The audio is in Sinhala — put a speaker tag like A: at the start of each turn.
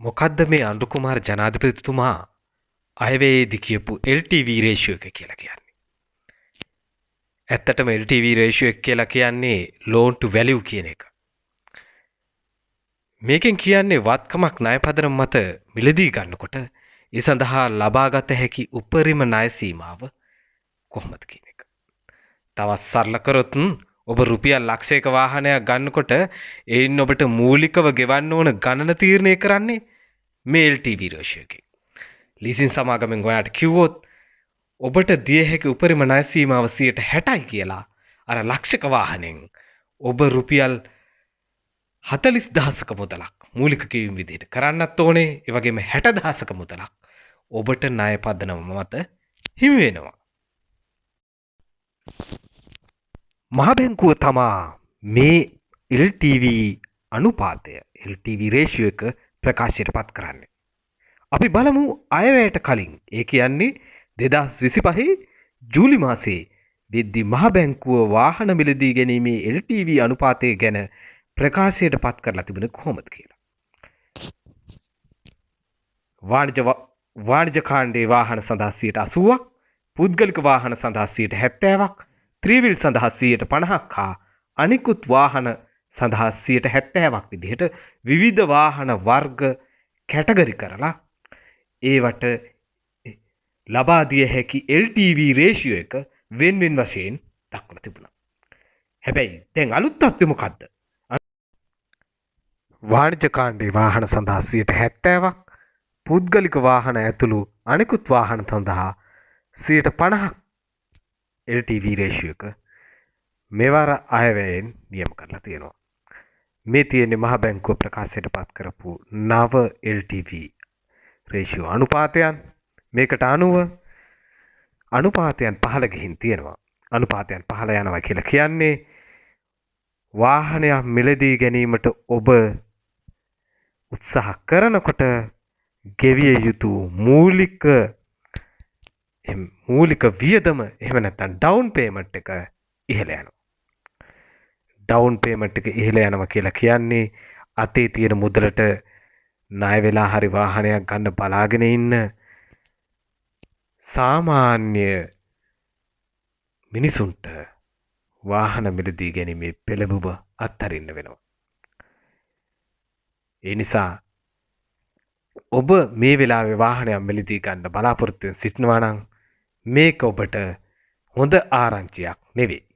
A: මොකද්ද මේ අනුර කුමාර ජනාධිපතිතුමා අයවැයේදී කියපු LTV රේෂියෝ එක කියලා කියන්නේ? ඇත්තටම LTV රේෂියෝ එක කියලා කියන්නේ loan to value කියන එක. මේකෙන් කියන්නේ වත්කමක් ණයපදනම මත මිලදී ගන්නකොට ඒ සඳහා ලබාගත හැකි උපරිම ණය සීමාව කොහොමද කියන එක. තවත් සරල කරොත් ඔබ රුපියල් ලක්ෂයක වාහනයක් ගන්නකොට ඒයින් ඔබට මූලිකව ගෙවන්න ඕන ගණන තීරණය කරන්නේ මේ LTV රේෂියෝ එකෙන්. ලීසින් සමාගමෙන් ඔයාට කිව්වොත් ඔබට දිය හැකි උපරිම ණය සීමාව 60යි කියලා අර ලක්ෂක වාහනෙන් ඔබ රුපියල් 40000ක මුදලක් මූලික ගෙවීම් විදිහට කරන්නත් ඕනේ. ඒ වගේම 60000ක මුදලක් ඔබට ණය පදනම මත හිමි වෙනවා. මහ බැංකුව තමා මේ LTV අනුපාතය LTV රේෂියෝ එක ප්‍රකාශයට පත් කරන්නේ. අපි බලමු අයවැයට කලින් ඒ කියන්නේ 2025 ජූලි මාසයේ වෙද්දී මහ බැංකුව වාහන මිලදී ගැනීමේ LTV අනුපාතය ගැන ප්‍රකාශයට පත් කරලා තිබුණේ කොහොමද කියලා. වාණිජ කාණ්ඩයේ වාහන සඳහා 80%ක්, පුද්ගලික වාහන සඳහා 70%ක්, ත්‍රිවිල් සඳහා 50%ක් හා අනිකුත් වාහන සඳහා 70%ක් විදිහට විවිධ වාහන වර්ග කැටගරි කරලා ඒවට ලබා දිය හැකි LTV රේෂියෝ එක වෙන වශයෙන් දක්වලා තිබුණා. හැබැයි දැන් අලුත් තත්ත්වය මොකද්ද? වාණිජ කාණ්ඩයේ වාහන සඳහා 70%ක්, පුද්ගලික වාහන ඇතුළු අනිකුත් වාහන සඳහා 50%ක් LTV රේෂියෝ එක මෙවර අයවැයෙන් නියම කරලා තියෙනවා. මේ තියෙන්නේ මහ බැංකුව ප්‍රකාශයට පත් කරපු නව LTV රේෂියෝ අනුපාතයන්. මේකට අනුව අනුපාතයන් පහළ ගිහින් තියෙනවා. අනුපාතයන් පහළ යනවා කියලා කියන්නේ වාහනයක් මිලදී ගැනීමට ඔබ උත්සාහ කරනකොට ගෙවිය යුතු මූලික වියදම එහෙම නැත්නම් ඩවුන් පේමන්ට් එක ඉහළ යනවා. ඩවුන් පේමන්ට් එක ඉහළ යනවා කියලා කියන්නේ අතේ තියෙන මුදලට ණය වෙලා හරි වාහනයක් ගන්න බලාගෙන ඉන්න සාමාන්‍ය මිනිසුන්ට වාහන මිලදී ගැනීමේ පෙළඹුම අත්හරින්න වෙනවා. ඒ නිසා ඔබ මේ වෙලාවේ වාහනයක් මිලදී ගන්න බලාපොරොත්තු වෙන සිටිනවා නම් මේක ඔබට හොඳ ආරංචියක් නෙවෙයි.